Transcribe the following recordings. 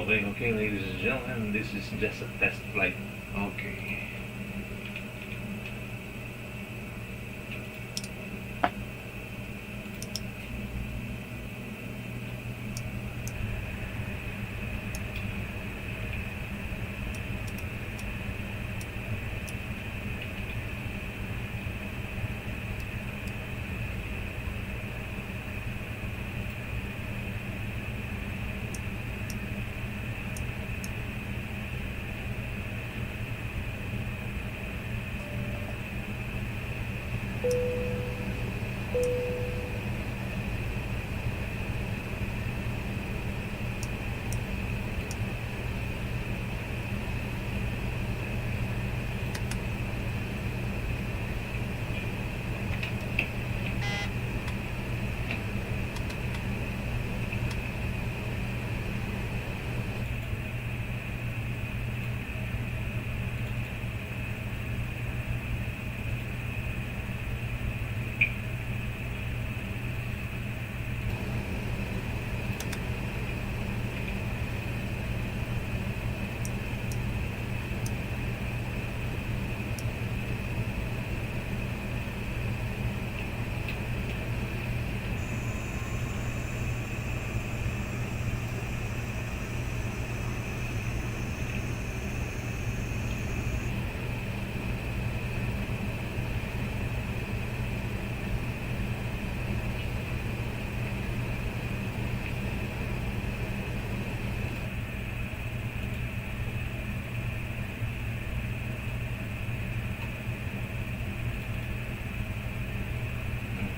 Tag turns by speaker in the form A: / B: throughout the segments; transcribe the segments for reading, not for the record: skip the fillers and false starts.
A: Okay, ladies and gentlemen, this is just a test flight. Okay.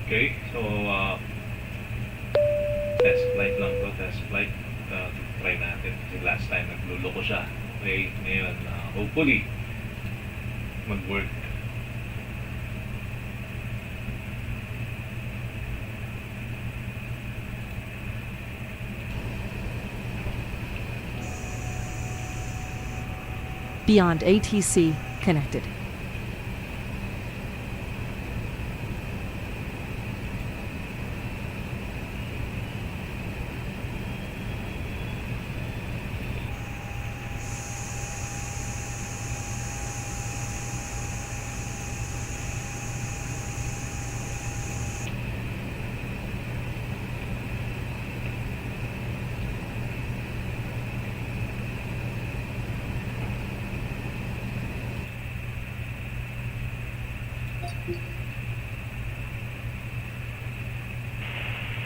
A: Okay, so test flight lang to, test flight. Try natin kasi last time nagluloko siya. Okay, ngayon hopefully mag-work.
B: Beyond ATC connected.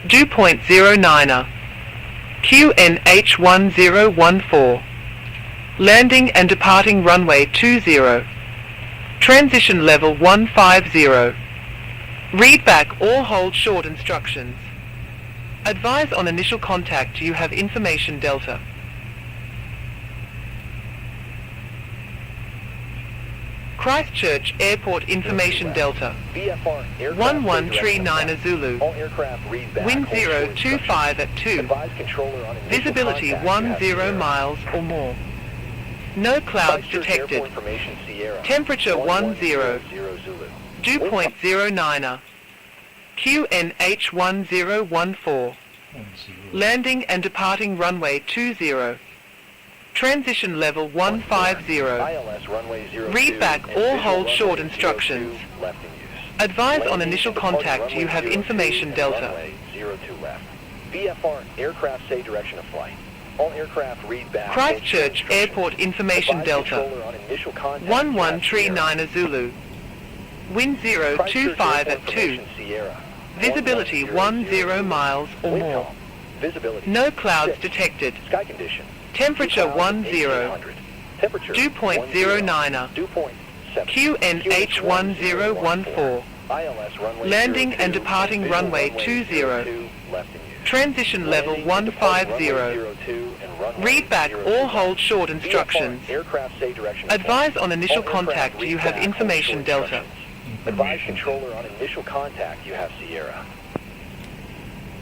C: Dew point 09er, QNH1014, landing and departing runway 20, transition level 150, read back or hold short instructions. Advise on initial contact you have information Delta. Christchurch Airport Information Delta. 1139 Zulu. Wind 025 at 2. Visibility 10 miles or more. No clouds detected. Temperature 10. Dew point 09er. QNH1014. Landing and departing runway 20. Transition level 150. Read back or hold short instructions. Advise on initial contact you have information Delta.
D: VFR aircraft say direction of flight. All aircraft read back.
C: Christchurch Airport Information Delta. 1139 Zulu. Wind 025 at 2. Visibility 10 miles or more. No clouds detected.
D: Sky condition.
C: Temperature 10. Dew point 09er. QNH1014. Landing and departing runway 20. Transition level 150. Read back or hold short instructions. Advise on initial contact you have information Delta.
D: Advise controller on initial contact you have Sierra.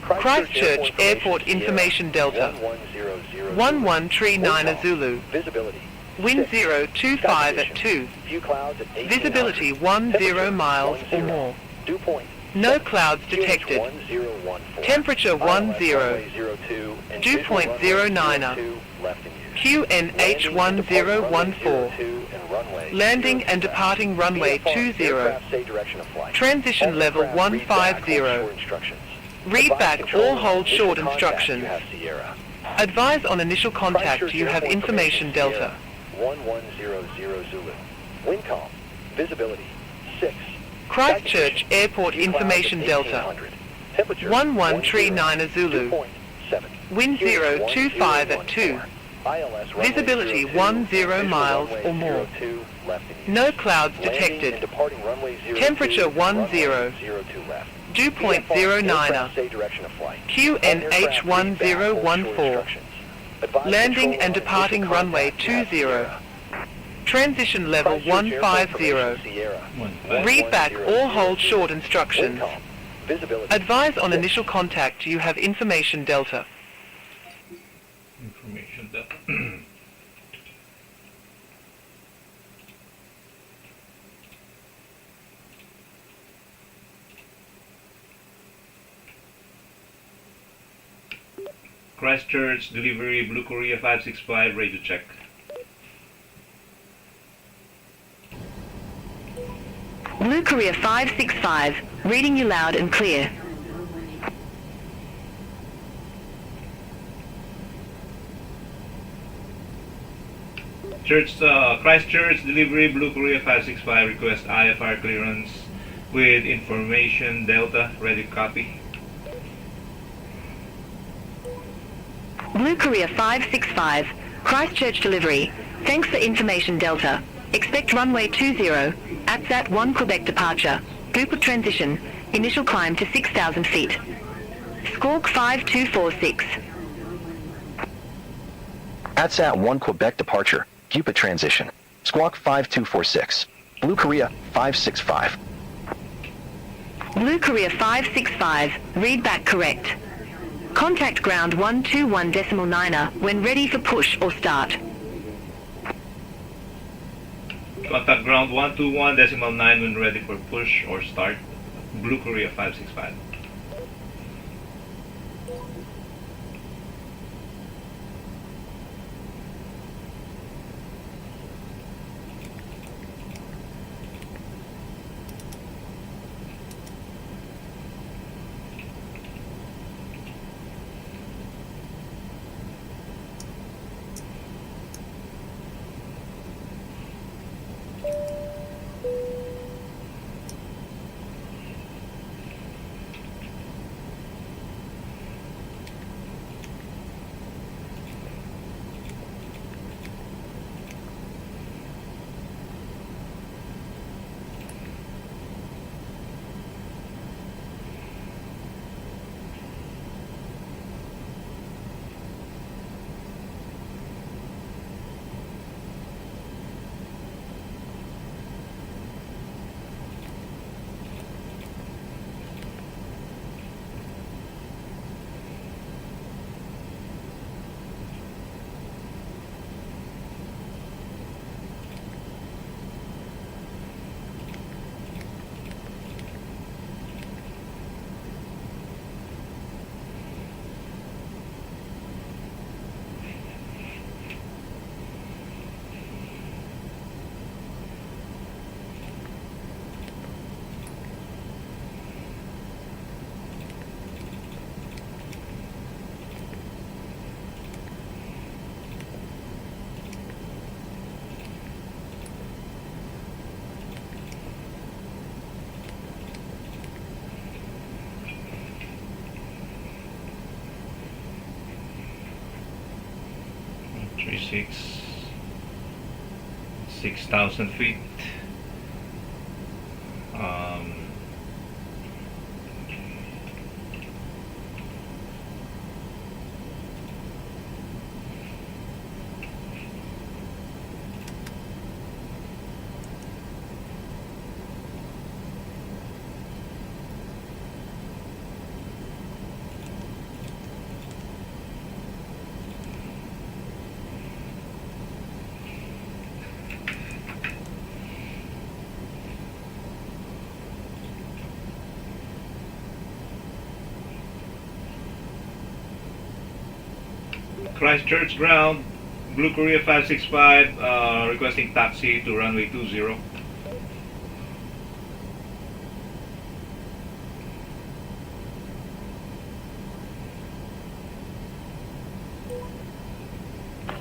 C: Christchurch Airport Information Delta. 1139 Zulu.
D: Visibility.
C: Wind 025 at 2.
D: Few clouds at 1800.
C: Visibility 10 miles or more.
D: Dew point
C: No clouds detected.
D: 1014.
C: Temperature 10.
D: runway 02 and
C: Dew
D: visual
C: point
D: runway
C: 09er.
D: 02 left in use.
C: QNH1014. Landing and departing runway 20. Transition level 150. Read back all hold short instructions. Advise on initial contact you have information Delta.
D: 1100 Zulu. Wind calm. Visibility 6.
C: Christchurch Airport information Delta. 1139 Zulu. Wind 025 at 2. Visibility 10 miles or more. No clouds detected. Temperature 10. Dew point 09er. QNH 1014. Landing and departing runway 20. Transition level 150. Read back all hold short instructions. Advise on initial contact you have information Delta.
A: Information Delta. Christchurch delivery Blue Korea 565 radio check.
E: Blue Korea 565, reading you loud and clear.
A: Christchurch delivery Blue Korea 565 request IFR clearance with information Delta. Ready copy.
E: Blue Korea 565, Christchurch delivery. Thanks for information Delta. Expect runway 20, ATSAT 1 Quebec departure. Group transition. Initial climb to 6,000 feet. Squawk 5246.
F: ATSAT 1 Quebec departure. Cupa transition. Squawk 5246. Blue Korea 565.
E: Blue Korea 565, read back correct. Contact ground 121.9er when ready for push or start.
A: Contact ground 121.9 when ready for push or start. Blue Korea 565. Six 6,000 feet. Christchurch ground, Blue Korea 565, requesting taxi to runway 20.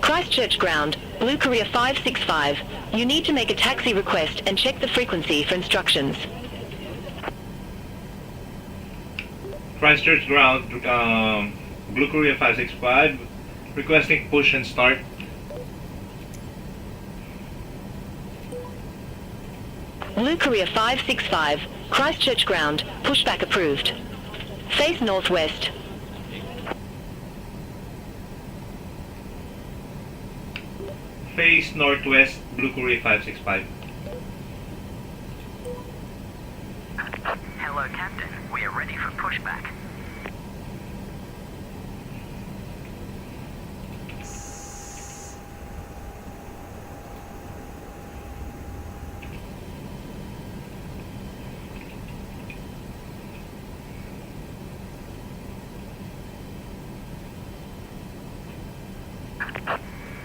E: Christchurch ground, Blue Korea 565. You need to make a taxi request and check the frequency for instructions.
A: Christchurch ground, Blue Korea 565, requesting push and start.
E: Blue Korea 565, Christchurch ground, pushback approved. Face northwest.
A: Face northwest, Blue Korea 565.
G: Hello, Captain. We are ready for pushback.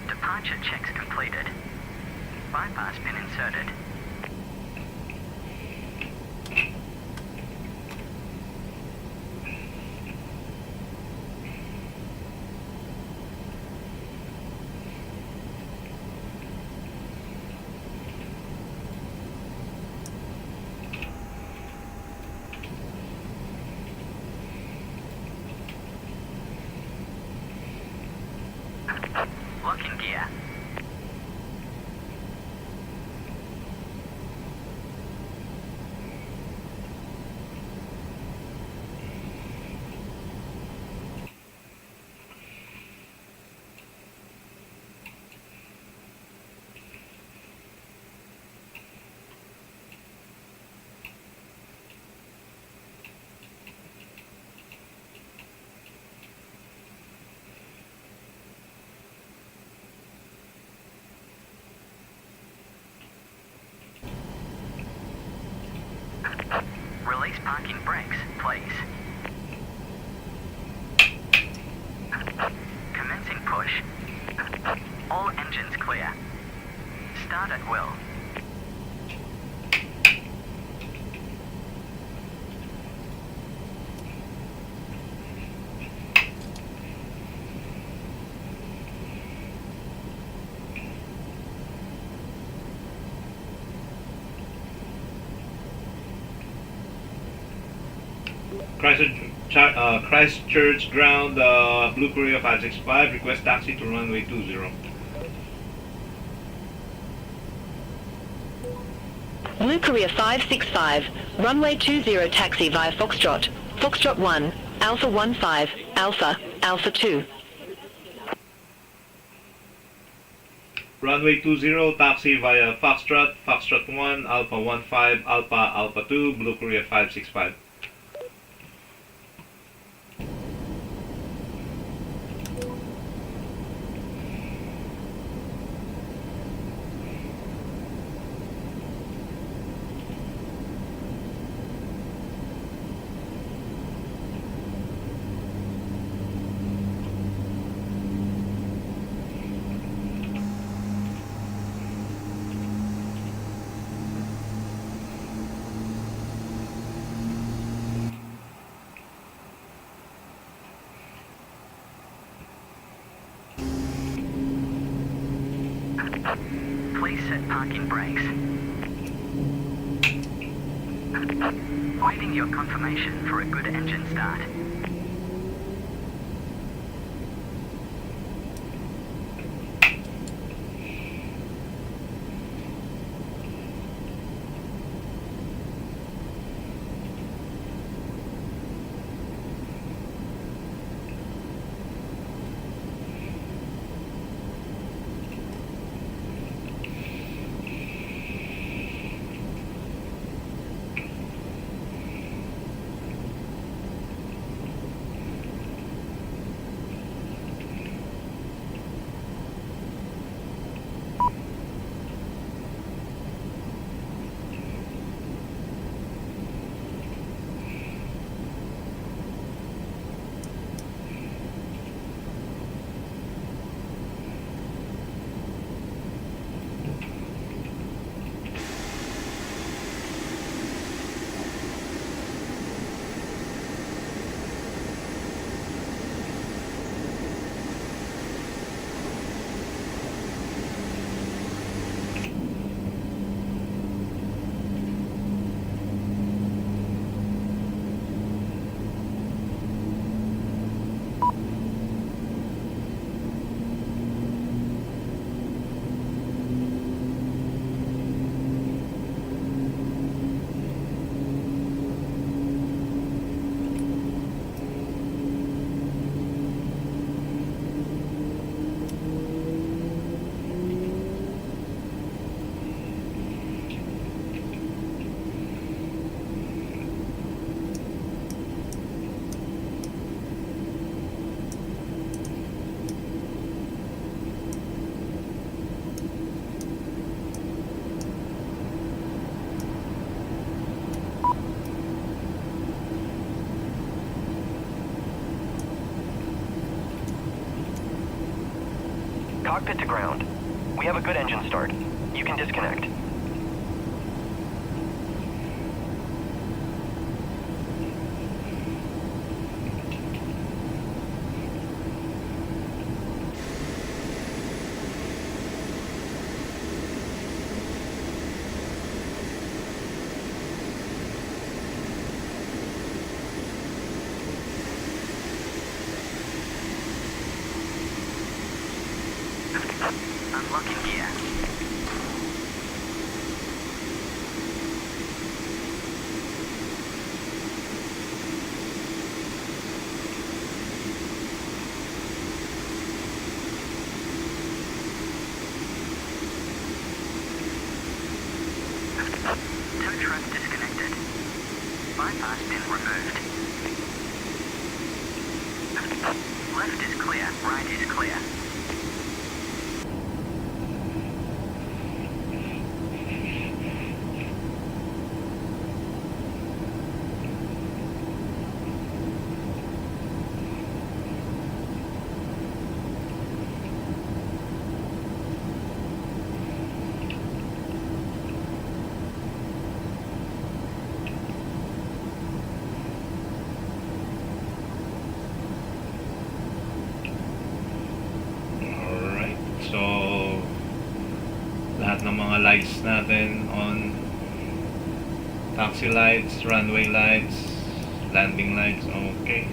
G: Departure checks completed. Bypass pin inserted. Locking gear. Release parking brakes, please. Commencing push. All engines clear. Start at will.
A: Christchurch ground, Blue Korea 565, request taxi to runway 20.
E: Blue Korea 565, runway 20 taxi via Foxtrot. Foxtrot 1, Alpha 15, Alpha, Alpha 2.
A: Runway 20, taxi via Foxtrot, Foxtrot 1, Alpha 15, Alpha, Alpha 2, Blue Korea 565.
G: Please set parking brakes. Waiting your confirmation for a good engine start.
H: Cockpit to ground. We have a good engine start. You can disconnect.
G: Unlocking gear. Tow truck disconnected. Bypass pin removed. Left is clear, right is clear.
A: Alright, so lahat ng mga lights natin on. Taxi lights, runway lights, landing lights, okay.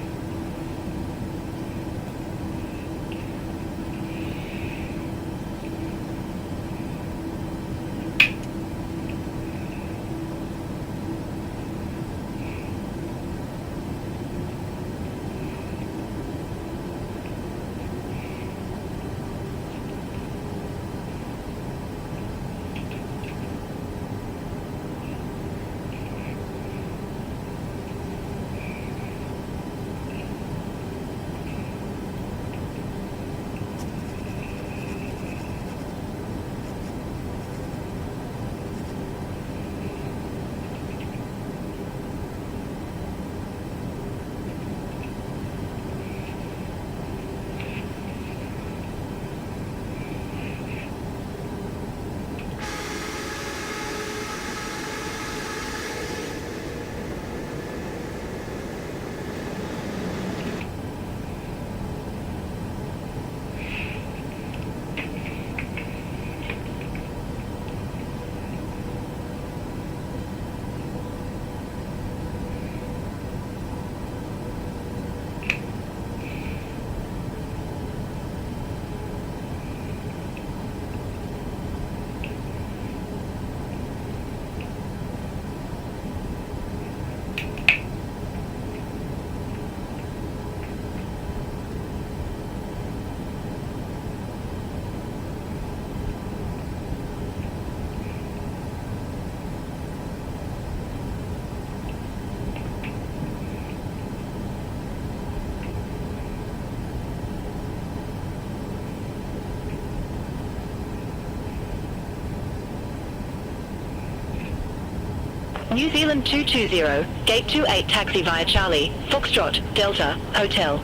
E: New Zealand 220, Gate 28 taxi via Charlie, Foxtrot, Delta, Hotel.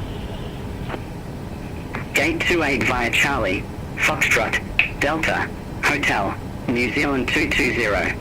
G: Gate 28 via Charlie, Foxtrot, Delta, Hotel, New Zealand 220.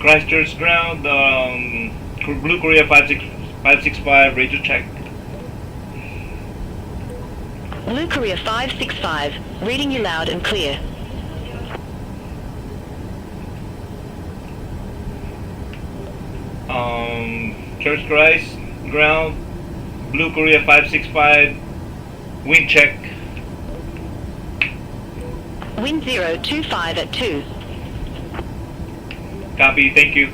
A: Christchurch ground, Blue Korea 565, radio check.
E: Blue Korea 565, reading you loud and clear.
A: Church Christ, ground. Blue Korea 565. Wind check.
E: Wind 025 at 2.
A: Copy, thank you.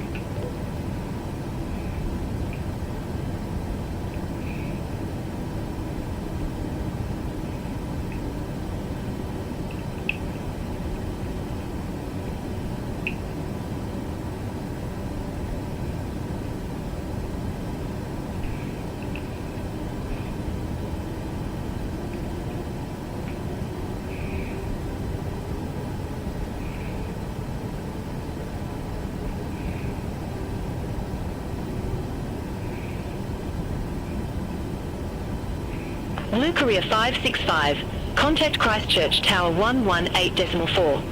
E: Blue Korea 565. Contact Christchurch Tower 118.4.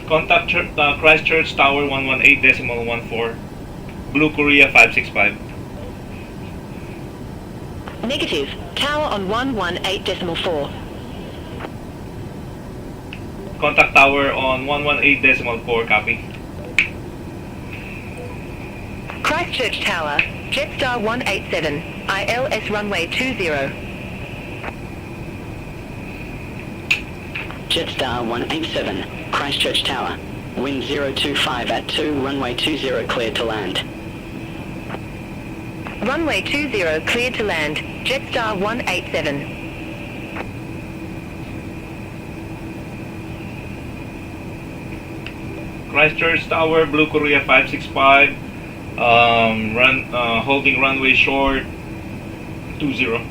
A: Contact Christchurch Tower 118.14. Blue Korea 565.
E: Negative. Tower on 118.4.
A: Contact Tower on 118.4. Copy.
E: Christchurch Tower, Jetstar 187, ILS runway 20.
G: Jetstar 187, Christchurch Tower. Wind 025 at 2, runway 20 cleared to land.
E: Runway 20 cleared to land, Jetstar 187.
A: Christchurch Tower, Blue Korea 565. Holding runway short 20.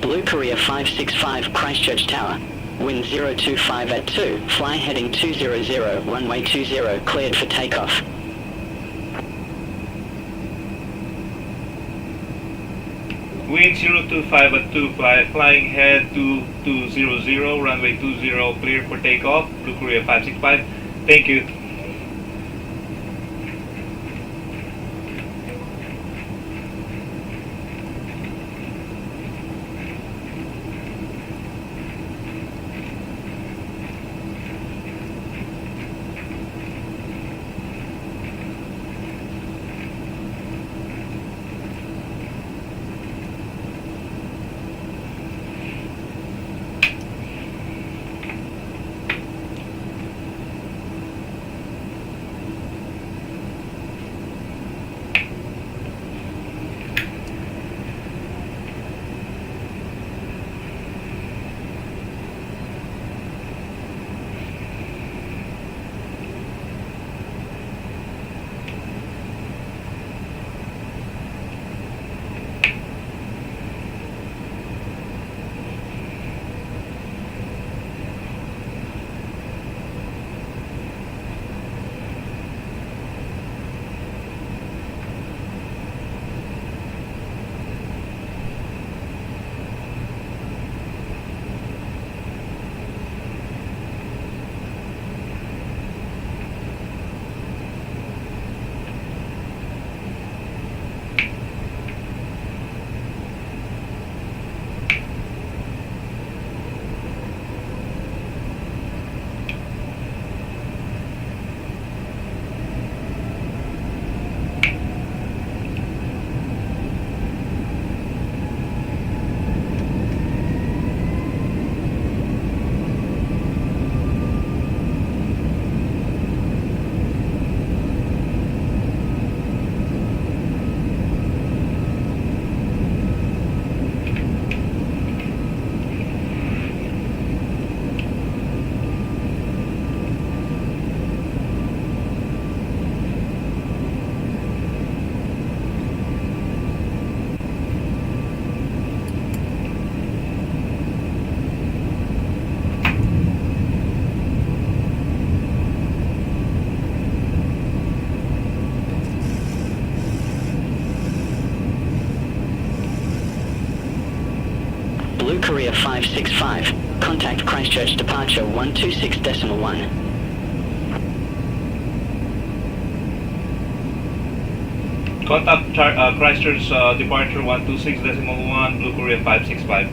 G: Blue Korea 565, Christchurch Tower. Wind 025 at 2, fly heading 200, runway 20 cleared for takeoff.
A: Wind 025 at 2, flying head to 200, runway 20 clear for takeoff. Blue Korea 565. Thank you.
G: Blue Korea 565, contact Christchurch departure 126.1.
A: Contact Christchurch departure 126.1, Blue Korea 565.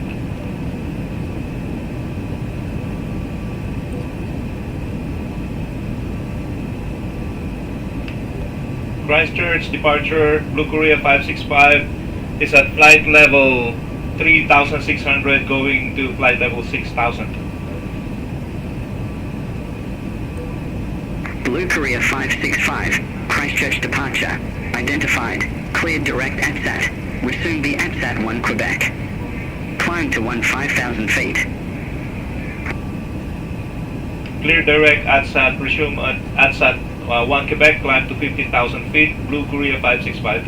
A: Christchurch departure, Blue Korea 565 is at flight level 3,600 going to flight level 6,000.
G: Blue Korea 565, Christchurch departure. Identified. Cleared direct ATSAT. Would soon be ATSAT 1 Quebec. Climb to 5,000 feet.
A: Clear direct ATSAT, resume at ATSAT 1 Quebec, climb to 15,000 feet, Blue Korea 565.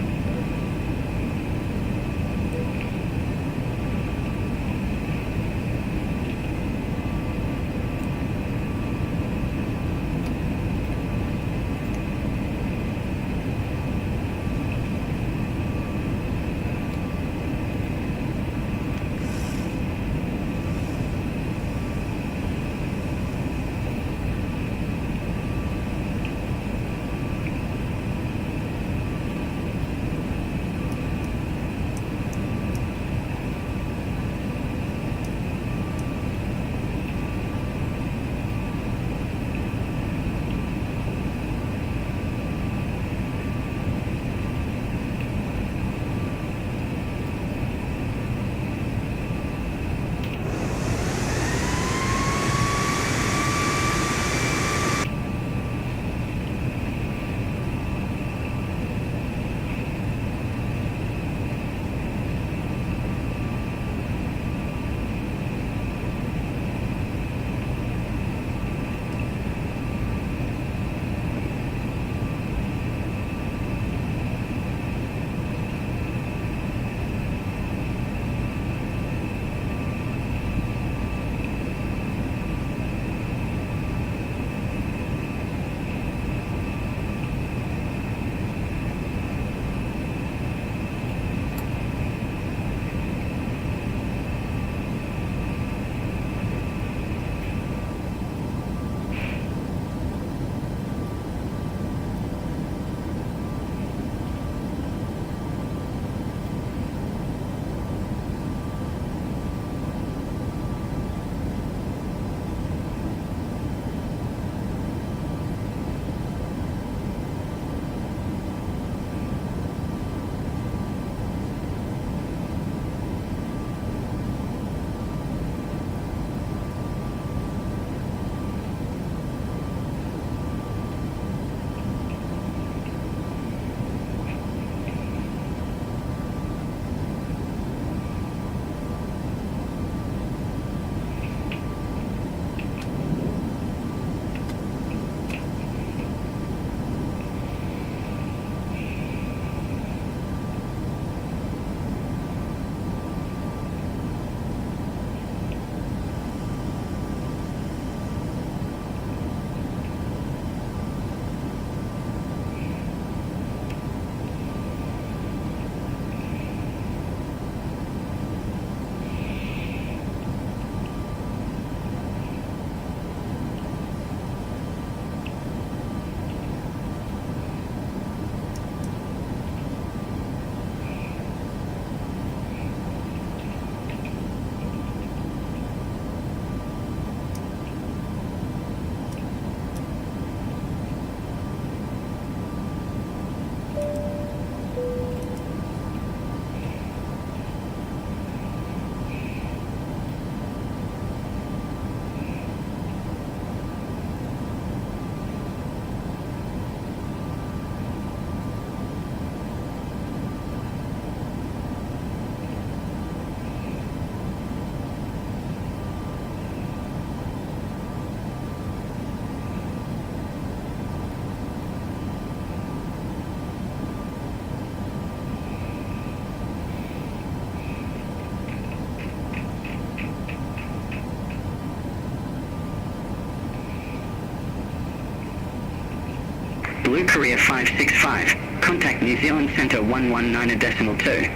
G: Blue Korea 565. Contact New Zealand Centre 119.2.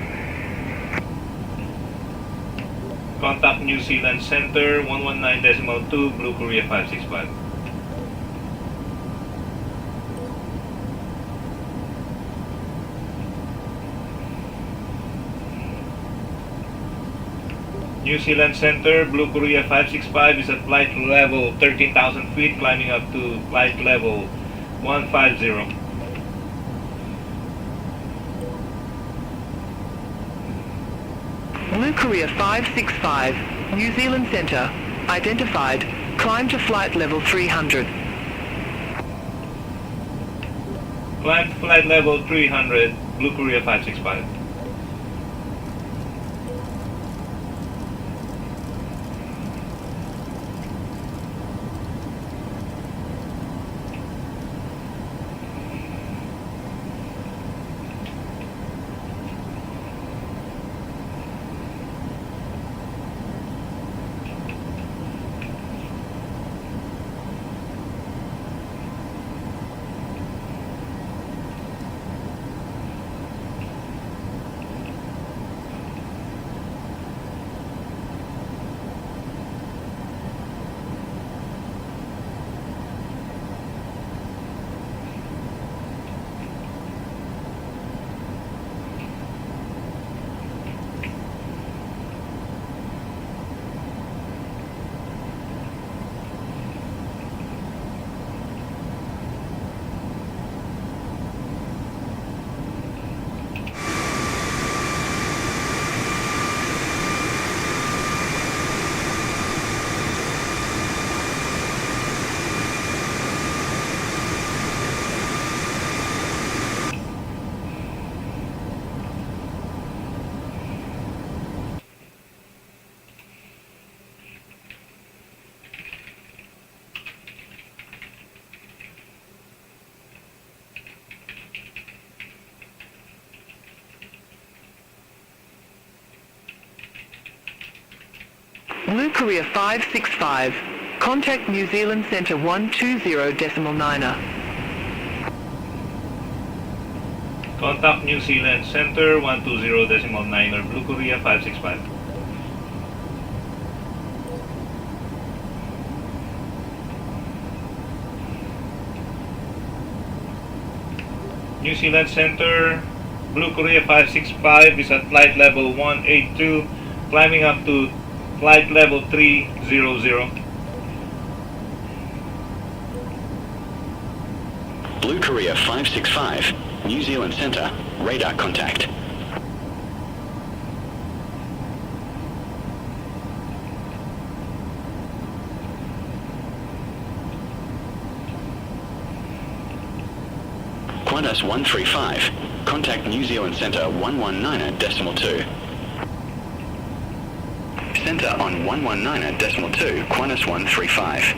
A: Contact New Zealand Center 119.2, Blue Korea 565. New Zealand Center, Blue Korea 565 is at flight level 13,000 feet, climbing up to flight level 150.
C: Blue Korea 565, New Zealand Center, identified, climb to flight level 300.
A: Climb to flight level 300, Blue Korea 565.
C: Blue Korea 565, contact New Zealand Center 120.9er.
A: Contact New Zealand Center 120.9er, Blue Korea 565. New Zealand Center, Blue Korea 565 is at flight level 182, climbing up to flight level 300.
G: Blue Korea 565, New Zealand Center, radar contact. Qantas 135, contact New Zealand Center 119.2. Center on 119.2, Qantas 135.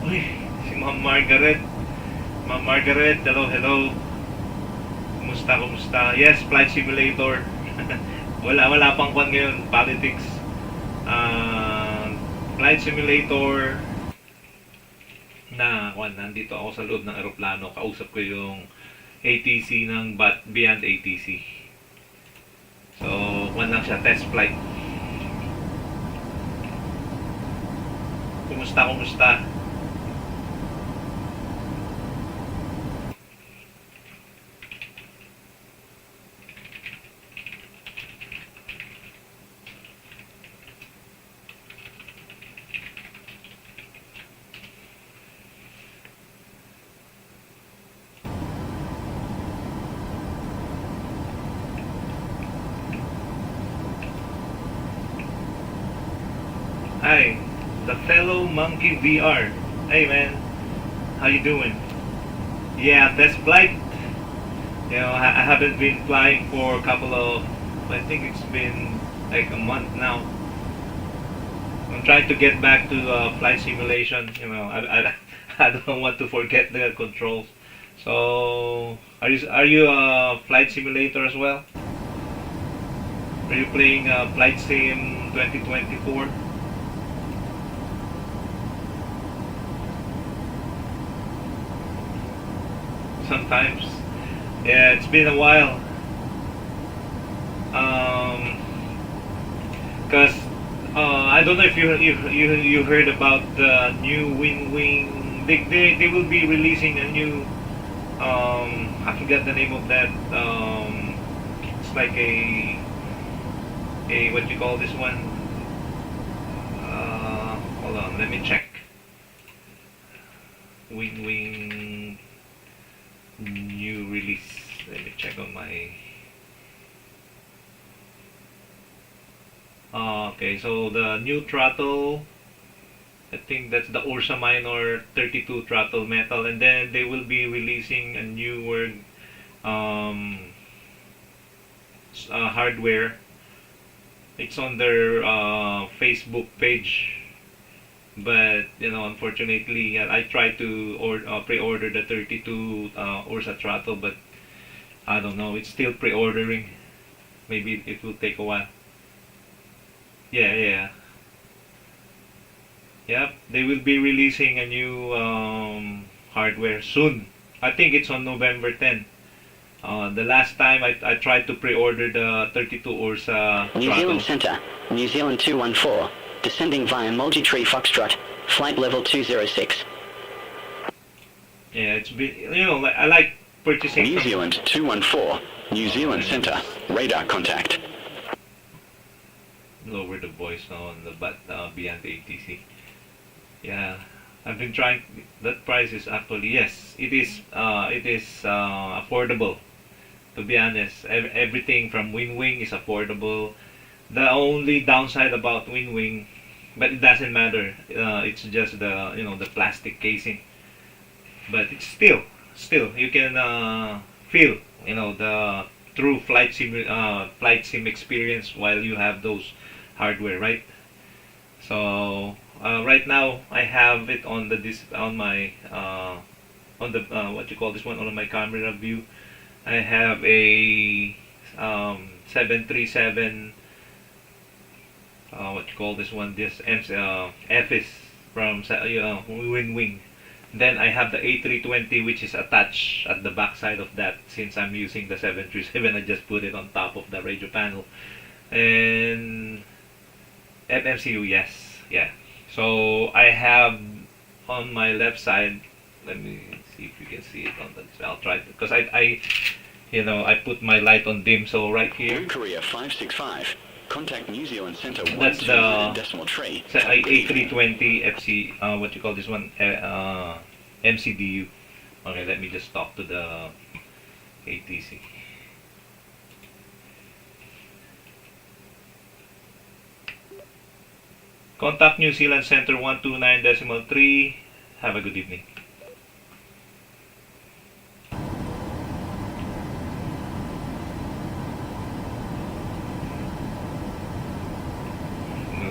A: Uy, si Ma'am Margaret. Ma'am Margaret, hello, hello. Kumusta? Yes, flight simulator. wala pang kwan ngayon, politics. Flight simulator na kwan, nandito ako sa loob ng eroplano. Kausap ko yung ATC ng Beyond ATC. So, kwan lang siya, test flight. Kumusta? Hi, the fellow monkey VR. Hey man, how you doing? Yeah, test flight. You know, I haven't been flying for a couple of, I think it's been like a month now. I'm trying to get back to flight simulation. You know, I don't want to forget the controls. So, are you a flight simulator as well? Are you playing Flight Sim 2024? sometimes. Yeah, it's been a while. Because I don't know if you heard about the new Wing. They will be releasing a new I forgot the name of that. It's like a what you call this one? Hold on, let me check. Wing new release. Let me check on my. Okay, so the new throttle, I think that's the Ursa Minor 32 throttle metal, and then they will be releasing a newer hardware. It's on their Facebook page, but unfortunately, I tried to pre-order the 32 Ursa throttle, but I don't know. It's still pre-ordering. Maybe it will take a while. Yeah. Yep, they will be releasing a new hardware soon. I think it's on November 10. The last time I tried to pre-order the 32 Ursa
G: New
A: throttle.
G: Zealand Centre, New Zealand 214, descending via Multi-Tree Foxtrot, flight level 206.
A: Yeah, it's been, I like purchasing
G: New
A: from-
G: Zealand 214, New Zealand Centre, radar contact.
A: Lower the voice now on the beyond the ATC. Yeah, I've been trying. That price is actually, yes, it is affordable. To be honest, everything from Wing is affordable. The only downside about Wing, but it doesn't matter. It's just the plastic casing. But it's still you can feel the true flight sim experience while you have those hardware, right? So right now I have it on my on the what you call this one, on my camera view. I have a 737 what you call this one, this FS from Wing. Then I have the A320, which is attached at the back side of that. Since I'm using the 737, I just put it on top of the radio panel. And FMCU, yes, yeah. So I have on my left side. Let me see if you can see it on the. I'll try because I put my light on dim. So right here.
G: Blue Korea 565, contact New Zealand Centre
A: That's the
G: 120.3.
A: A320 FC. What you call this one? MCDU. Okay, let me just talk to the ATC. Contact New Zealand Center 129.3. Have a good evening.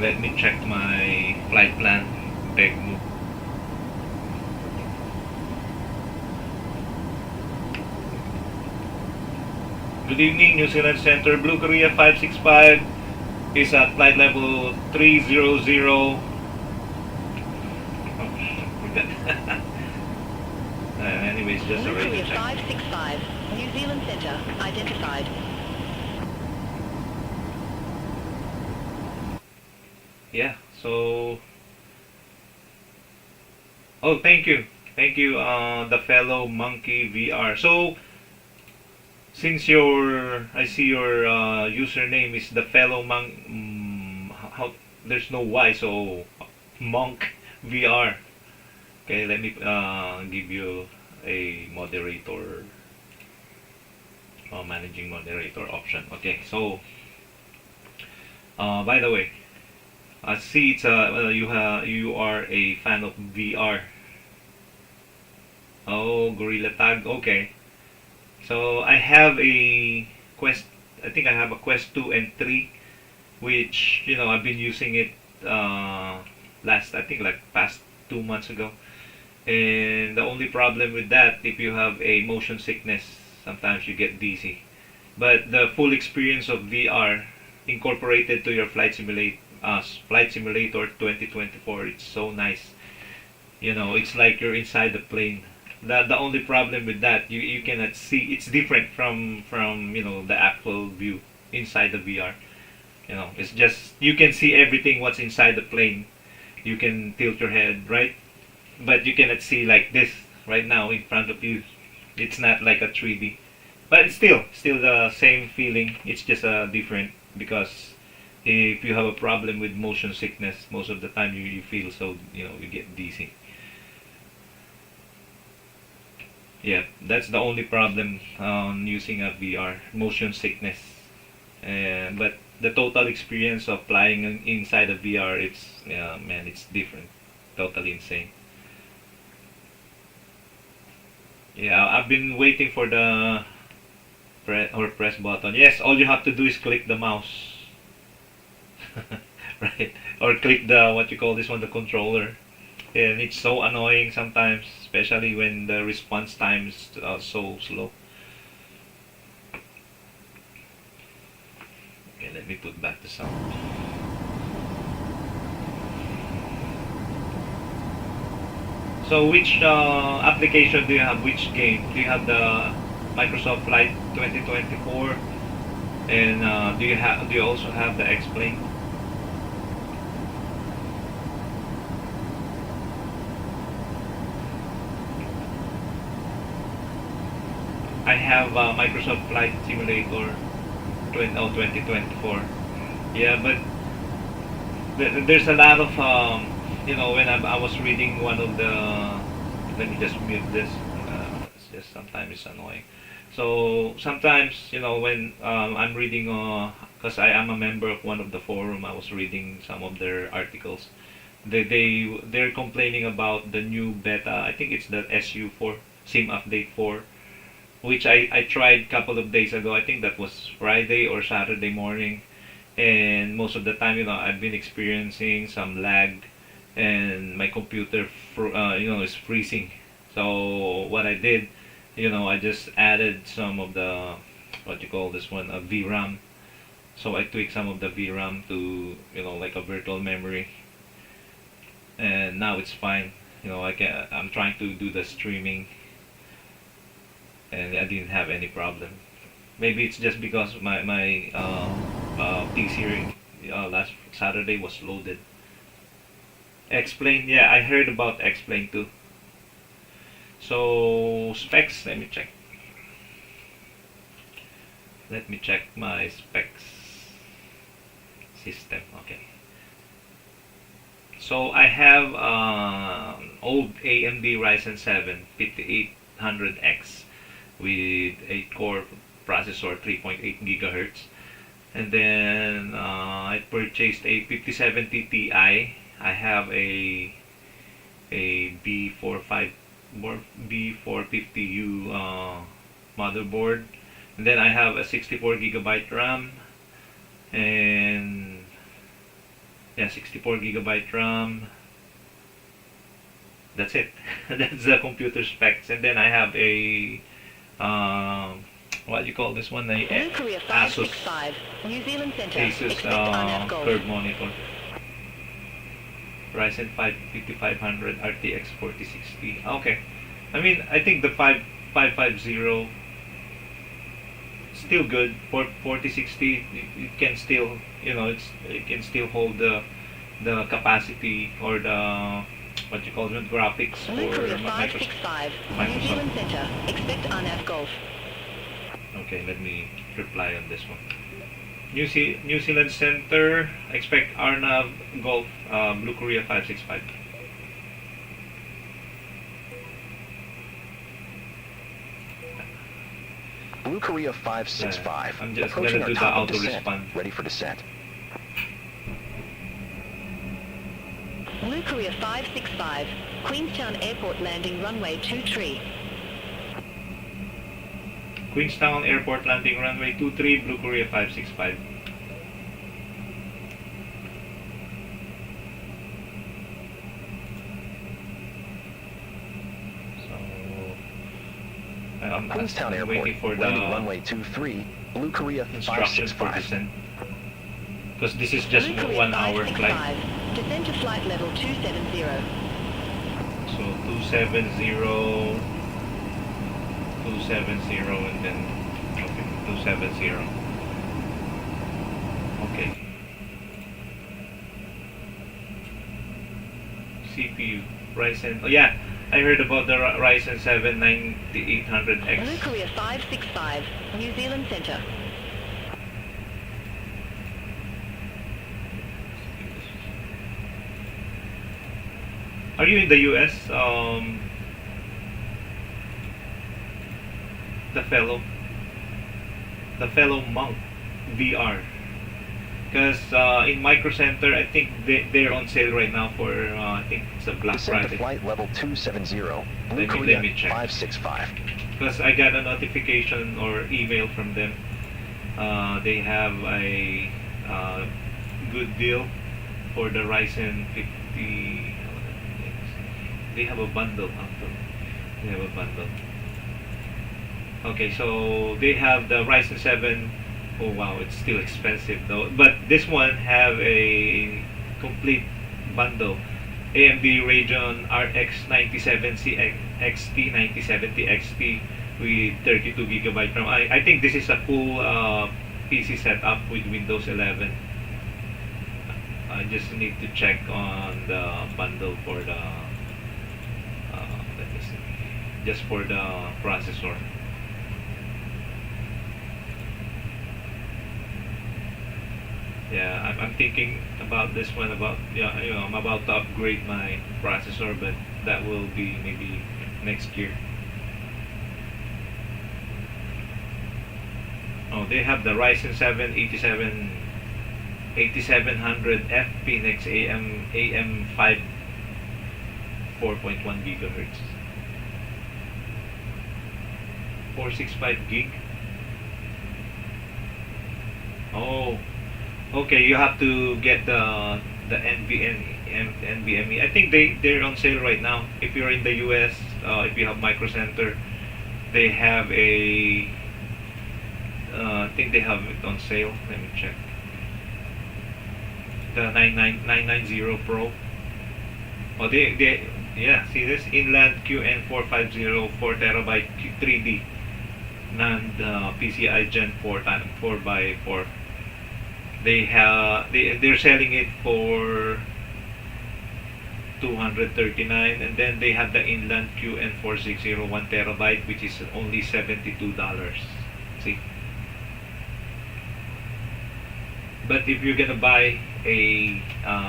A: Let me check my flight plan. Peg move. Good evening, New Zealand Center. Blue Korea 565 is at flight level 300. Oh, forgot. Anyways, just a
E: Blue
A: radio
E: Korea
A: check.
E: 565, New Zealand Centre, identified.
A: Yeah, so thank you, the fellow Monkey VR. So since I see your username is the fellow how there's no Y, so Monk VR. Okay, let me give you a moderator, managing moderator option. Okay, so by the way, I see it's you are a fan of VR. Oh, Gorilla Tag. Okay. So I have a Quest. I think I have a Quest 2 and 3, which I've been using it past 2 months ago. And the only problem with that, if you have a motion sickness, sometimes you get dizzy. But the full experience of VR incorporated to your Flight Simulator 2024, it's so nice. It's like you're inside the plane. The only problem with that, you cannot see. It's different from the actual view inside the VR. It's just you can see everything what's inside the plane. You can tilt your head, right? But you cannot see like this right now in front of you. It's not like a 3D, but it's still the same feeling. It's just different because if you have a problem with motion sickness, most of the time you feel so you get dizzy. Yeah, that's the only problem on using a VR, motion sickness. But the total experience of flying inside a VR, man, it's different, totally insane. Yeah, I've been waiting for the press button. Yes, all you have to do is click the mouse, right? Or click the what you call this one, the controller. And it's so annoying sometimes, especially when the response time is so slow. Okay, let me put back the sound. So which application do you have? Which game? Do you have the Microsoft Flight 2024? And do you also have the X-Plane? I have Microsoft Flight Simulator 2024. Yeah, but there's a lot of when I was reading one of the, let me just mute this. It's just sometimes it's annoying. So sometimes when I'm reading, because I am a member of one of the forum, I was reading some of their articles. They're complaining about the new beta. I think it's the SU4 Sim Update 4, which I tried a couple of days ago. I think that was Friday or Saturday morning, and most of the time I've been experiencing some lag, and my computer is freezing. So what I did, I just added some of the what you call this one, a VRAM. So I tweaked some of the VRAM to like a virtual memory, and now it's fine. I'm trying to do the streaming, and I didn't have any problem. Maybe it's just because my PC last Saturday was loaded. X-Plane, yeah, I heard about X-Plane too. So specs, let me check. Let me check my specs system. Okay. So I have old AMD Ryzen 7 5800X with 8-core processor, 3.8 gigahertz, and then I purchased a 5070 Ti. I have a B450U motherboard, and then I have a 64 gigabyte RAM, and 64 gigabyte RAM. That's it. That's the computer specs, and then I have a what do you call this one? A Asus curved monitor. Ryzen 5 5500 RTX 4060. Okay. I mean, I think the 550 still good. For 4060, it can still, it can still hold the capacity or the what you call it, graphics for Microsoft.
E: Center. Expect RNAV Golf.
A: Okay, let me reply on this one. New Zealand Center, expect RNAV Golf, Blue Korea 565.
F: Blue Korea 565.
A: I'm just
F: Approaching
A: gonna do
F: our
A: the
F: top of
A: auto
F: descent.
A: respond.
F: Ready for descent.
E: Blue Korea 565, Queenstown Airport landing runway 23.
A: Queenstown Airport landing runway 23, Blue Korea 565. So I'm
F: Queenstown Airport,
A: waiting for the
F: landing runway 23, Blue Korea
A: instructions for
F: 565.
A: descent, because this is just
E: Blue Korea
A: 1 hour flight.
E: 565, descend to flight level 270.
A: So 270, 270 and then okay 270. Okay. CPU Ryzen. Oh yeah, I heard about the Ryzen 7 9800X.
E: Blue Korea 565, New Zealand Centre.
A: Are you in the US? The fellow monk VR. Because in Micro Center, I think they're on sale right now for I think it's a Black
F: Descend to
A: Friday.
F: flight level 270, Blue
A: Let
F: Korea
A: me check.
F: 565.
A: Because I got a notification or email from them. They have a good deal for the Ryzen 50. They have a bundle actually. They have a bundle. Okay, so they have the Ryzen 7. Oh wow, it's still expensive though. But this one have a complete bundle. AMD Radeon RX 9070 XT 9070 XT with 32 GB RAM. I think this is a full PC setup with Windows 11. I just need to check on the bundle for the let me see, just for the processor. Yeah, I'm thinking about this one about I'm about to upgrade my processor, but that will be maybe next year. Oh, they have the Ryzen 7 8700F Phoenix AM5 4.1 gigahertz 465 gig. Oh, okay, you have to get the NVMe. I think they're on sale right now. If you're in the US, if you have Micro Center, they have a I think they have it on sale. Let me check. The 990 Pro. Oh, they yeah. See this Inland QN450 4TB 3D NAND PCI Gen 4x4. They're selling it for $239, and then they have the Inland QN460 1TB, which is only $72. See. But if you're gonna buy a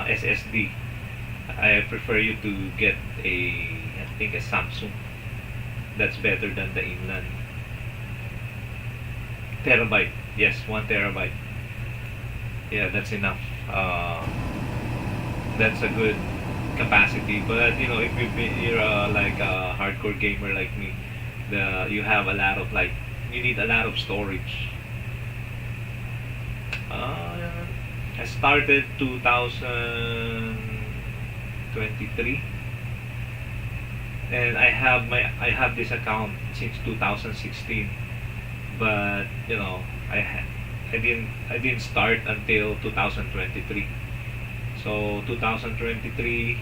A: SSD, I prefer you to get I think a Samsung. That's better than the Inland. Terabyte, yes, 1 TB. Yeah, that's enough. That's a good capacity. But you know, if you're like a hardcore gamer like me, you have a lot of you need a lot of storage. I started 2023, and I have this account since 2016, but you know I didn't start until 2023. So 2023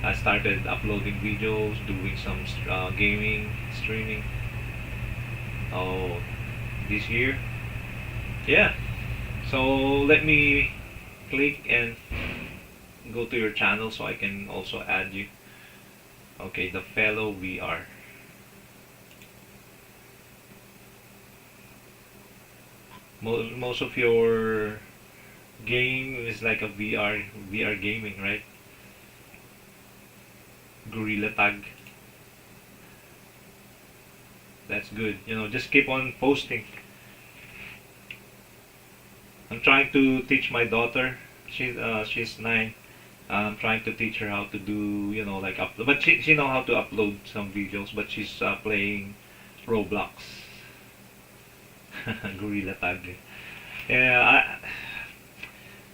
A: I started uploading videos, doing some gaming, streaming. Oh, this year, yeah. So let me click and go to your channel so I can also add you. Okay, the fellow VR. Most of your game is like a VR gaming, right? Gorilla Tag. That's good. You know, just keep on posting. I'm trying to teach my daughter. She's 9. I'm trying to teach her how to do, you know, like upload. But she know how to upload some videos. But she's playing Roblox. Gorilla Tag. Yeah,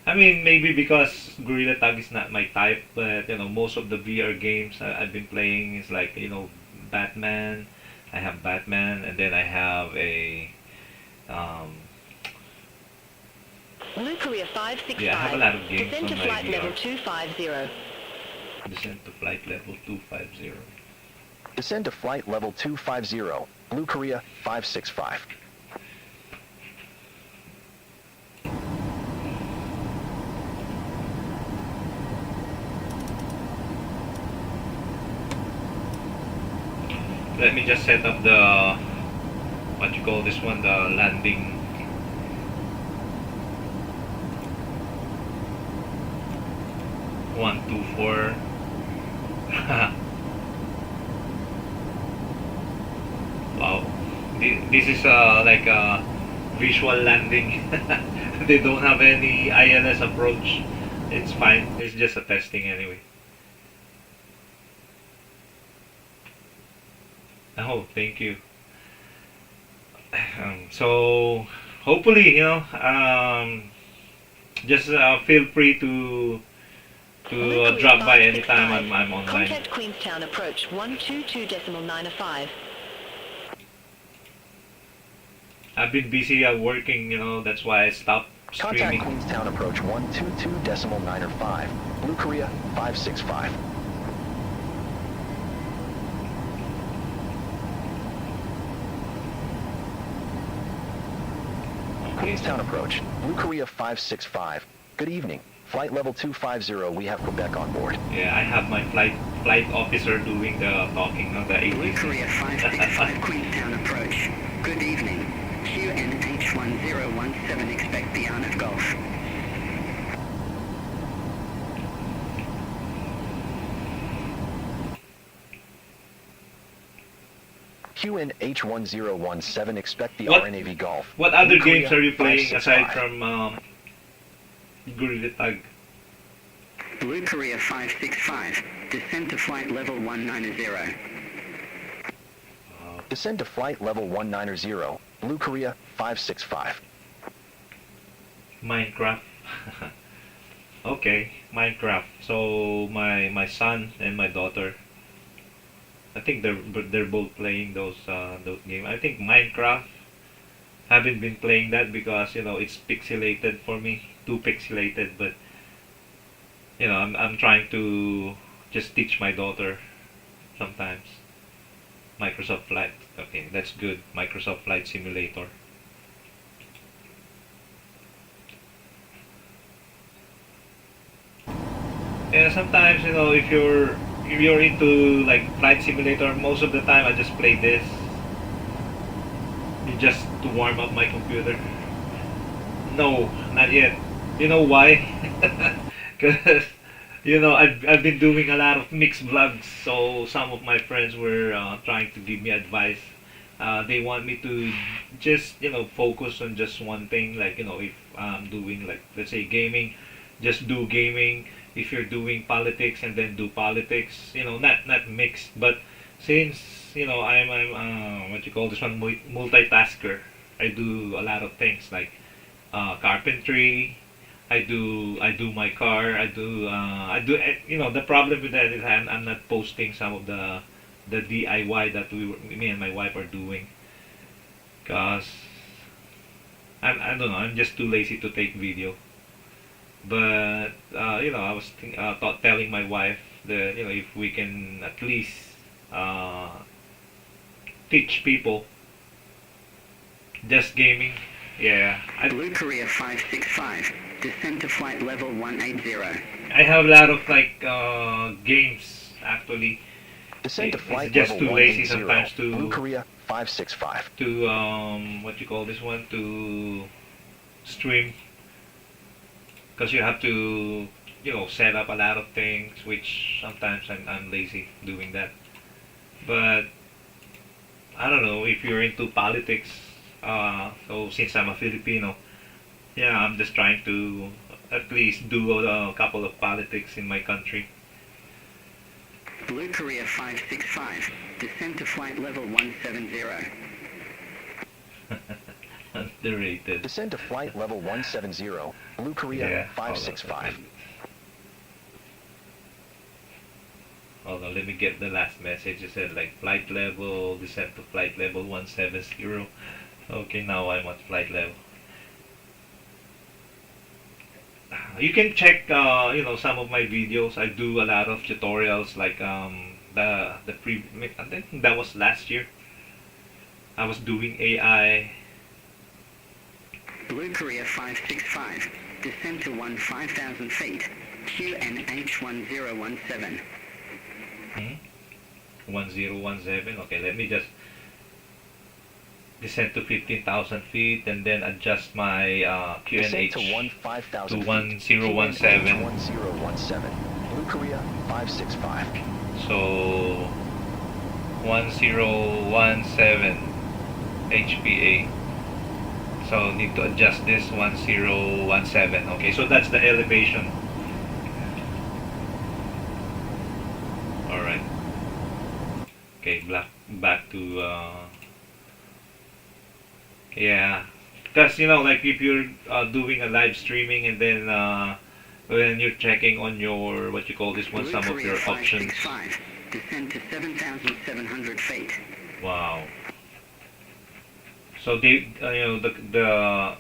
A: I mean maybe because Gorilla Tag is not my type, but you know most of the VR games I've been playing is like Batman. I have Batman, and then I have a
E: Blue Korea 565.
A: yeah, I have a lot of games
E: Descend to
A: on my
E: flight level
A: VR.
E: 250.
A: Descend to flight level 250.
F: Descend to flight level 250, Blue Korea 565.
A: Let me just set up the, what you call this one, the landing. One, two, four. Wow, this is like a visual landing. They don't have any ILS approach. It's fine. It's just a testing anyway. Oh, thank you. So hopefully, just feel free to drop by anytime I'm online.
E: Contact Queenstown approach 122.95.
A: I've been busy working, that's why I stopped
F: Contact
A: streaming.
F: Queenstown approach 122.95, Blue Korea 565. Queenstown approach, Blue Korea 565. Good evening. Flight level 250, we have Quebec on board.
A: Yeah, I have my flight officer doing the talking on the
G: Blue
A: ATC.
G: Korea 565 Queenstown approach. Good evening. QNH1017 expect the honor of Gulf.
F: QNH1017 expect the
A: What-
F: RNAV Golf.
A: What other
F: Blue
A: games
F: Korea
A: are you playing
F: 565.
A: aside from Gorilla Tag?
G: Blue Korea 565. Descend to flight level 190.
F: Descend to flight level 190, Blue Korea 565.
A: Minecraft. Okay, Minecraft. So my son and my daughter, I think they're both playing those games. I think Minecraft, haven't been playing that because it's pixelated for me, too pixelated. But I'm trying to just teach my daughter sometimes. Microsoft Flight. Okay, that's good. Microsoft Flight Simulator. Yeah, sometimes if you're into like flight simulator, most of the time I just play this. Just to warm up my computer. No, not yet. You know why? Because I've been doing a lot of mixed vlogs, so some of my friends were trying to give me advice. They want me to just focus on just one thing, like if I'm doing, like, let's say, gaming, just do gaming. If you're doing politics, and then do politics, not mixed. But since I'm what you call this one, multitasker, I do a lot of things like carpentry. I do my car. The problem with that is I'm not posting some of the DIY that me and my wife are doing, cause I don't know, I'm just too lazy to take video. But I was telling my wife that if we can at least teach people just gaming, yeah.
G: Blue Korea 565. Descend to flight level 180.
A: I have a lot of like games actually.
F: Descend to
A: It's
F: flight
A: just
F: level
A: too lazy
F: 180,
A: sometimes
F: Blue
A: to
F: Korea 565.
A: what you call this one, to stream, because you have to set up a lot of things, which sometimes I'm lazy doing that. But I don't know if you're into politics. So since I'm a Filipino, yeah, I'm just trying to at least do a couple of politics in my country.
G: Blue Korea 565. Descend to flight level 170.
A: Underrated.
F: Descend to flight level 170, Blue Korea
A: Yeah,
F: 565.
A: Hold on, let me get the last message. It said like flight level, descend to flight level 170. Okay, now I'm at flight level. You can check some of my videos. I do a lot of tutorials, like I think that was last year. I was doing AI.
G: Blue Korea 565. Descend to 5,000 feet. QNH 1017.
A: 1017. Okay, let me just descend to 15,000 feet and then adjust my
F: Descend
A: QNH
F: to 15,000
A: to
F: feet.
A: 1017.
F: 1017. Blue Korea 565.
A: So 1017 HPA. So need to adjust this 1017. Okay, so that's the elevation. All right. Okay, back to yeah, because like if you're doing a live streaming and then when you're checking on your what you call this one,
G: Blue
A: some of
G: Korea
A: your options.
G: 565. Descend to 7,700 feet.
A: Wow. So they the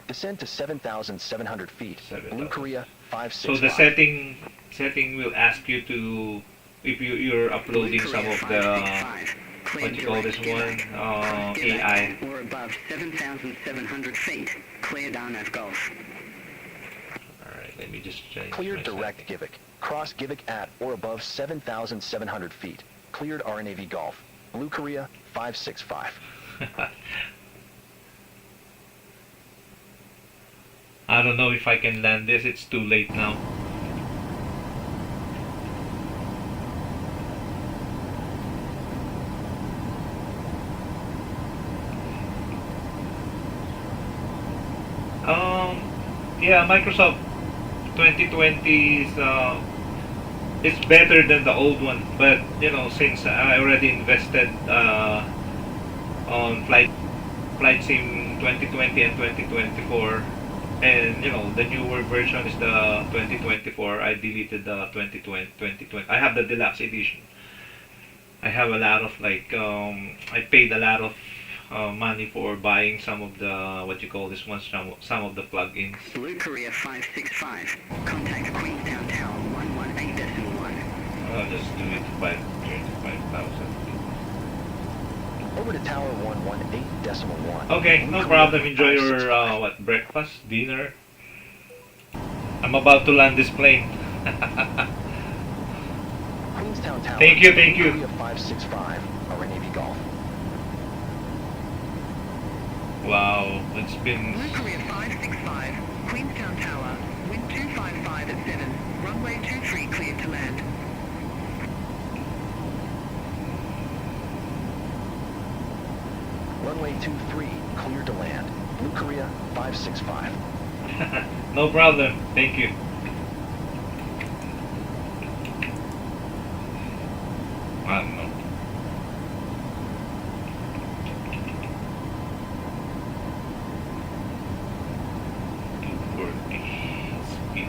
F: Descend to 7,700 feet.
A: 7,000.
F: Blue Korea
A: so
F: 565.
A: the setting will ask you to if you're uploading
G: Blue
A: some
G: Korea
A: of the
G: 565. Clear
A: what you call this
G: direct
A: one
G: Givak. Givak
A: AI.
G: or above 7,700 feet. Clear Darnav Gulf.
A: All right, let me just change.
F: Cleared
A: my
F: direct Givak. Cross Givak at or above 7,700 feet. Cleared RNAV Golf. Blue Korea 565.
A: I don't know if I can land this. It's too late now. Yeah, Microsoft 2020 is it's better than the old one, but since I already invested on flight sim 2020 and 2024, and the newer version is the 2024. I deleted the 2020. I have the deluxe edition. I have a lot of I paid a lot of money for buying some of the what you call this one, some of the plugins.
G: Blue Korea 565. Contact Queenstown Tower 118.1.
A: I'll just do it 5,000.
F: Over to Tower 118.1.
A: Okay, no problem. Enjoy your breakfast, dinner. I'm about to land this plane.
F: Queenstown Tower.
A: Thank you.
F: Korea 565. RNAV Golf.
A: Wow, it's been.
C: Blue Korea 565. Queenstown Tower. Wind 255 at 7. Runway 23 cleared to land.
F: Runway 23 cleared to land. Blue Korea 565.
A: No problem. Thank you. I don't know. Speed.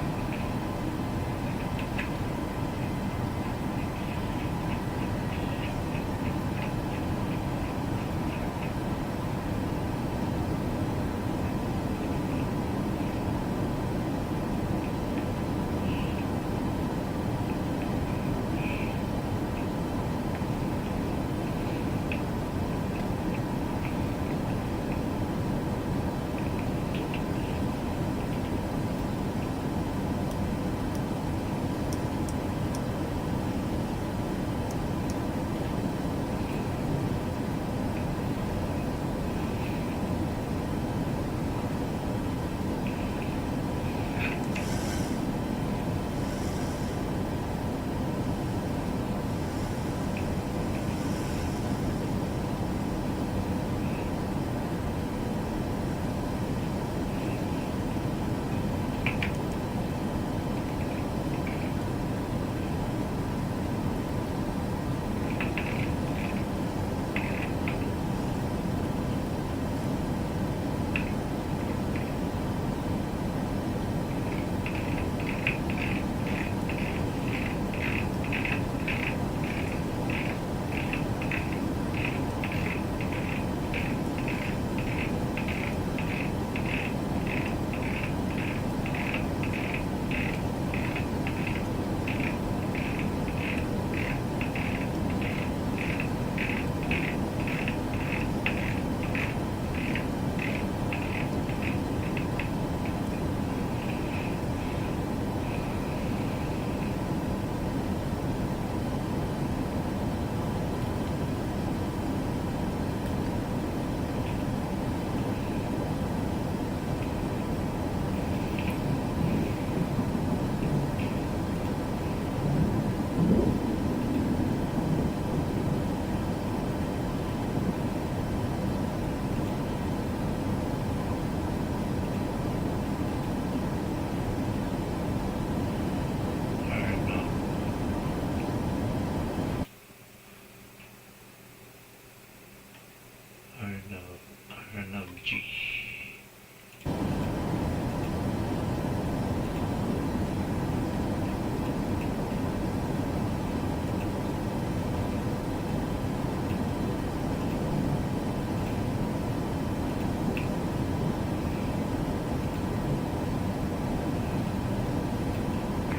A: Arnold G.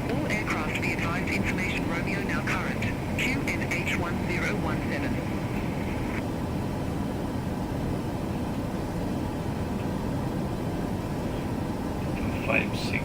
C: All aircraft be advised information Romeo now current. QNH1017.
A: 5-6.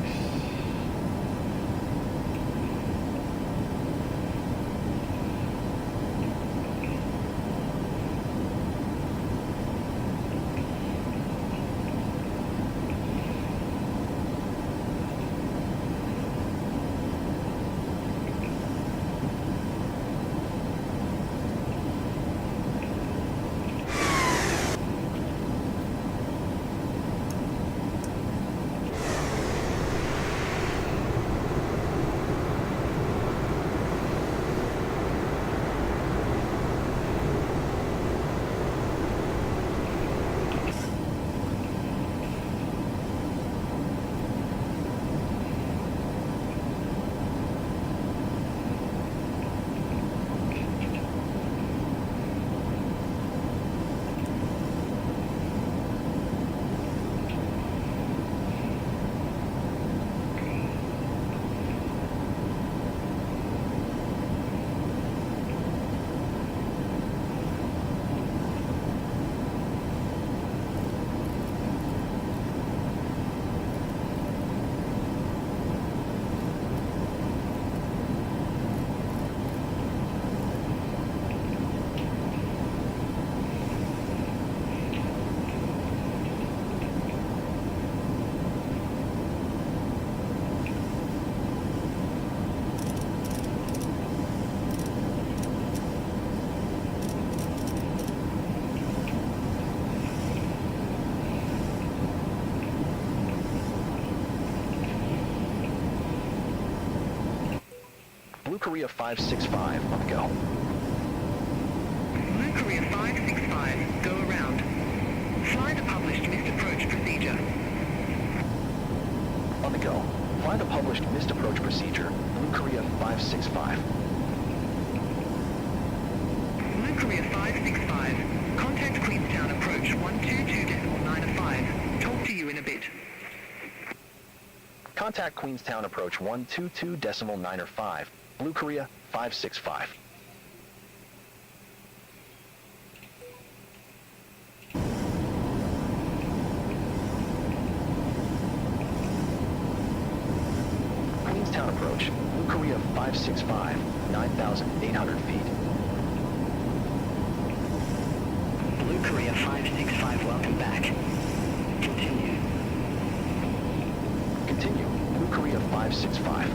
F: Blue Korea 565 on the go.
C: Blue Korea 565, go around. Fly the published missed approach procedure.
F: On the go. Fly the published missed approach procedure. Blue Korea 565.
C: Blue Korea 565, contact Queenstown approach 122.905. Talk to you in a bit.
F: Contact Queenstown approach 122.905. Blue Korea 565. Queenstown approach, Blue Korea 565, 9,800 feet.
G: Blue Korea 565, welcome back. Continue.
F: Continue, Blue Korea 565.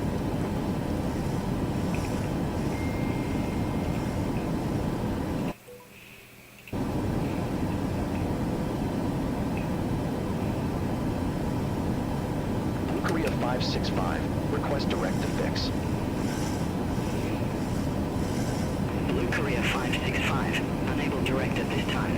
F: Blue Korea 565, request direct to fix.
G: Blue Korea 565, unable direct at this time.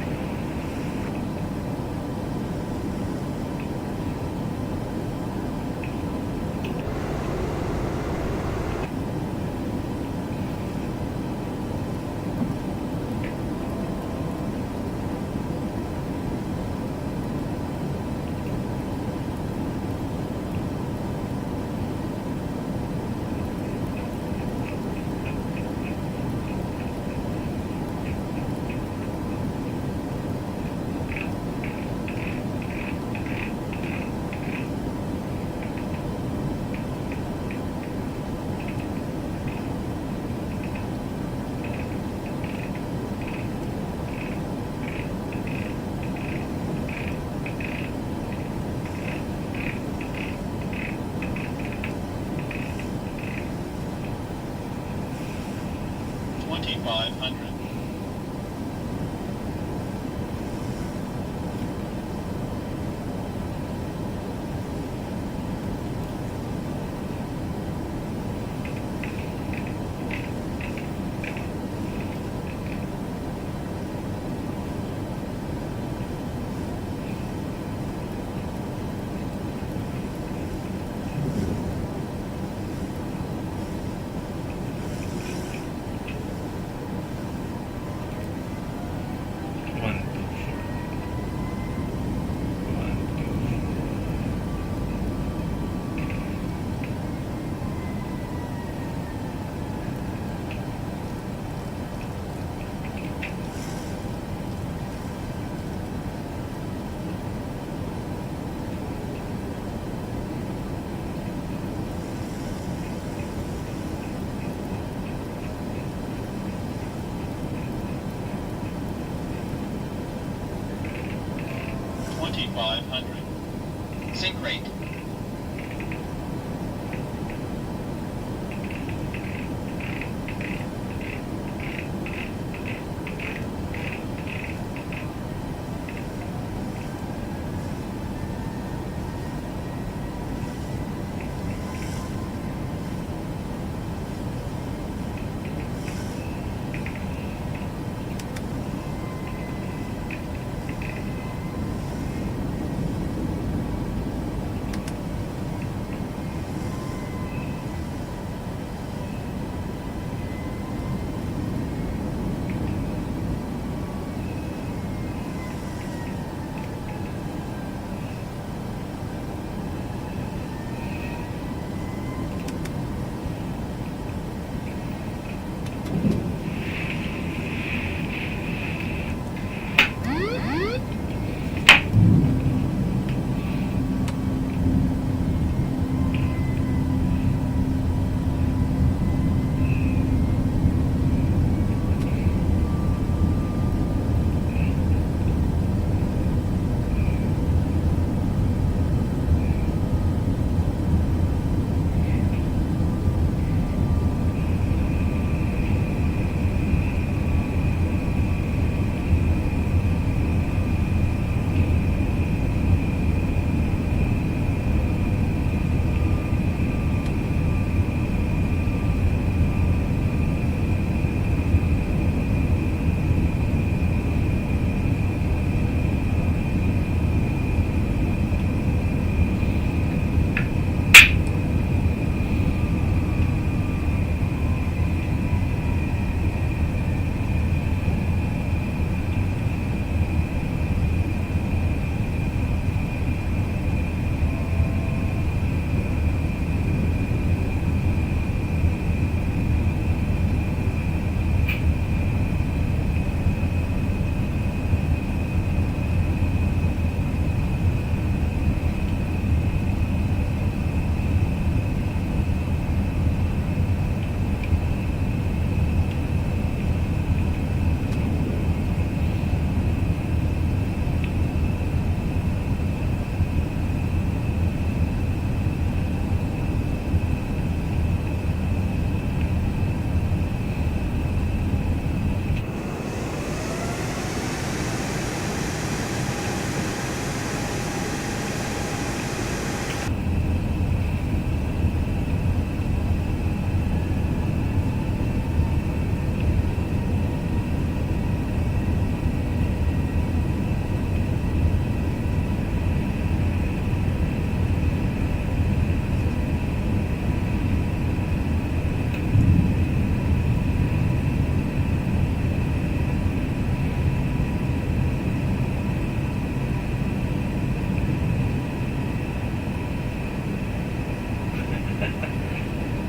I: 2500. Sync rate.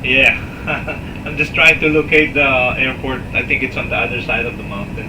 A: Yeah, I'm just trying to locate the airport. I think it's on the other side of the mountain.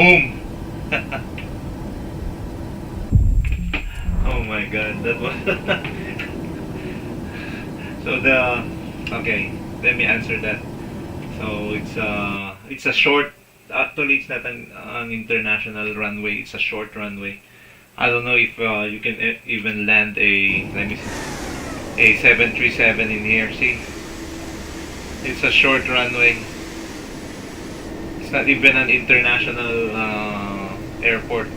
A: Boom! Oh my god, that was so the okay, let me answer that. So it's a short, actually it's not an international runway, it's a short runway. I don't know if you can even land a, let me see, a 737 in here. See, it's a short runway. It's not even an international airport.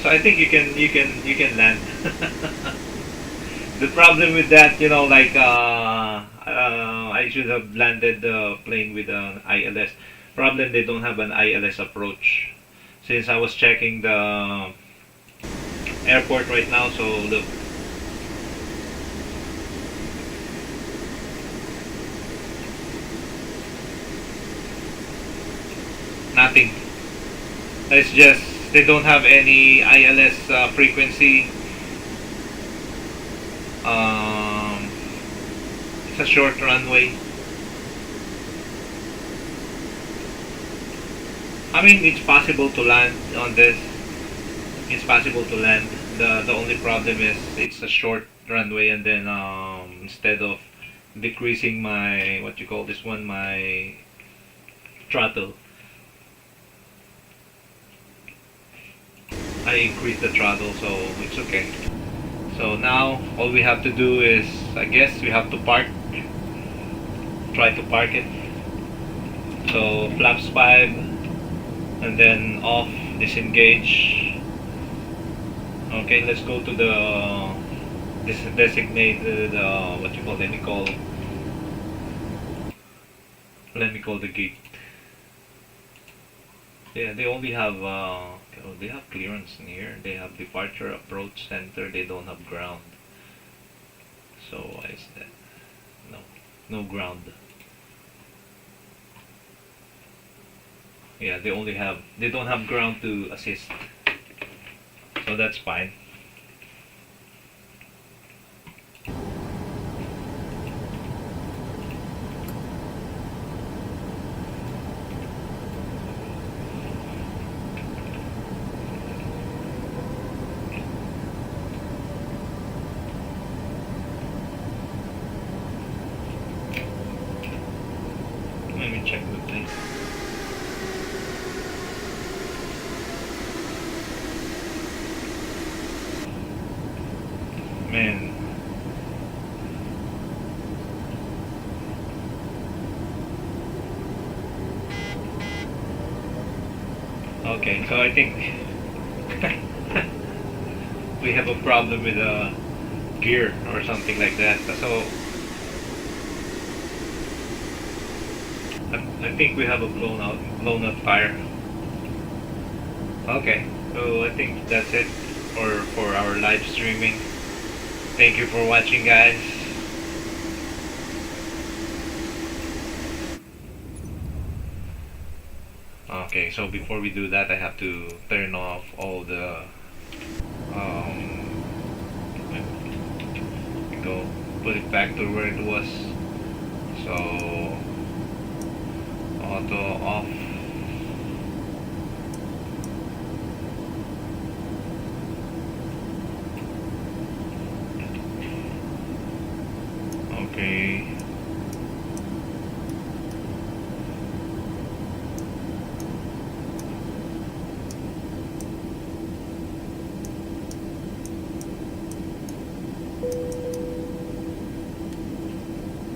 A: So I think you can land. The problem with that, you know, like I should have landed the plane with an ILS. Problem, they don't have an ILS approach. Since I was checking the airport right now, so look. Nothing. It's just they don't have any ILS frequency. It's a short runway. I mean, it's possible to land on this. It's possible to land. The only problem is it's a short runway, and then instead of decreasing my, what you call this one, my throttle, I increase the throttle, so it's okay. So now all we have to do is, I guess we have to park. Try to park it. So flaps 5, and then off, disengage. Okay, let's go to the this designated what you call, let me call the gate. Yeah, they only have they have clearance in here. They have departure approach center. They don't have ground. So why is that? No ground. Yeah, they don't have ground to assist. So that's fine. Let me check the thing. Man. Okay, so I think we have a problem with a gear or something like that. So I think we have a blown out tire. Okay, so I think that's it for our live streaming. Thank you for watching, guys. Okay, so before we do that, I have to turn off all the go put it back to where it was. So auto off. Okay.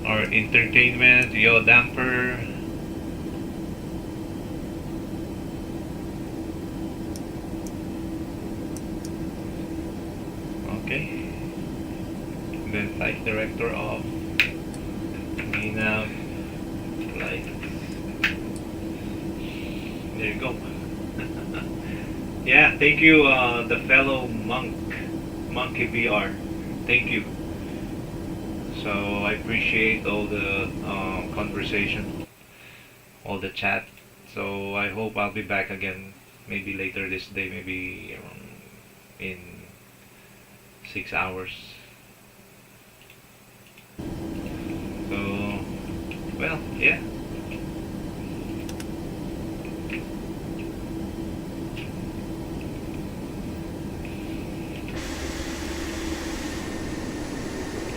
A: Our entertainment, yaw damper. Okay. Then flight director off. Nav light. There you go. Yeah, thank you, the fellow monkey VR. Thank you. So I appreciate all the conversation, all the chat. So I hope I'll be back again, maybe later this day, maybe in 6 hours. So, well, yeah.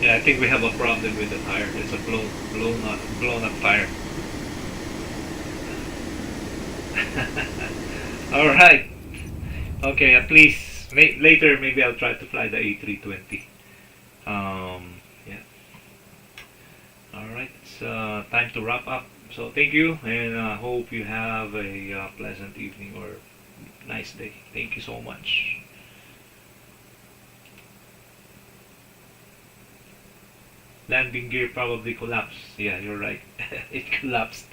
A: Yeah, I think we have a problem with the tire. It's a blown up tire. All right. Okay, at least later maybe I'll try to fly the A320. Yeah. All right. It's time to wrap up. So thank you, and hope you have a pleasant evening or nice day. Thank you so much. Landing gear probably collapsed. Yeah, you're right. It collapsed.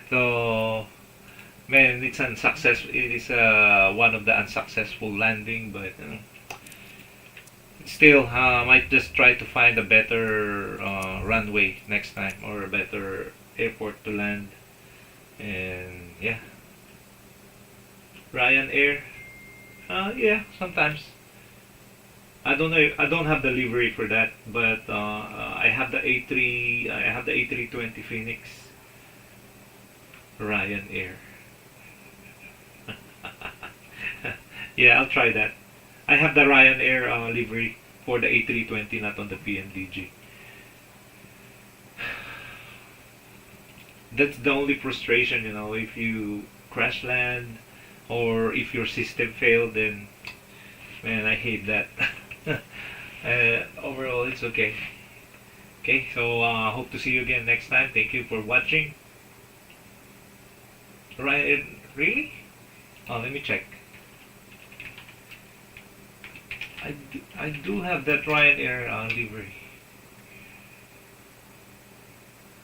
A: So, man, it's unsuccessful. It is one of the unsuccessful landing, but still, might just try to find a better runway next time or a better airport to land. And yeah, Ryanair. Yeah, sometimes. I don't know. I don't have the livery for that, but I have the A3. I have the A320 Phoenix. Ryanair. Yeah, I'll try that. I have the Ryanair livery for the A320, not on the PNDG. That's the only frustration, if you crash land or if your system failed, then man, I hate that. Overall, it's okay. Okay, so hope to see you again next time. Thank you for watching. Ryan, really? Oh, let me check. I do have that Ryanair livery.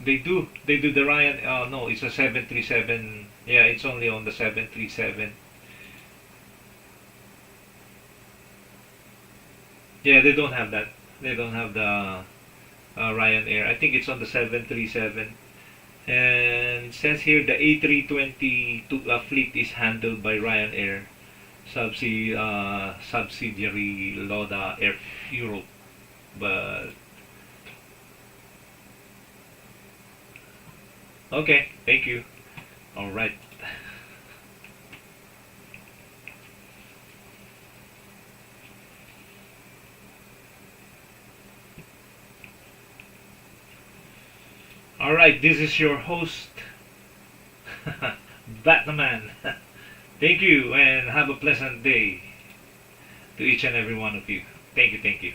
A: They do the Ryan. No, it's a 737. Yeah, it's only on the 737. Yeah, they don't have that. They don't have the Ryanair. I think it's on the 737. And it says here the A320 fleet is handled by Ryanair, subsidiary Loda Air Europe. But okay, thank you. All right. All right, this is your host, Batman. Thank you, and have a pleasant day to each and every one of you. Thank you, thank you.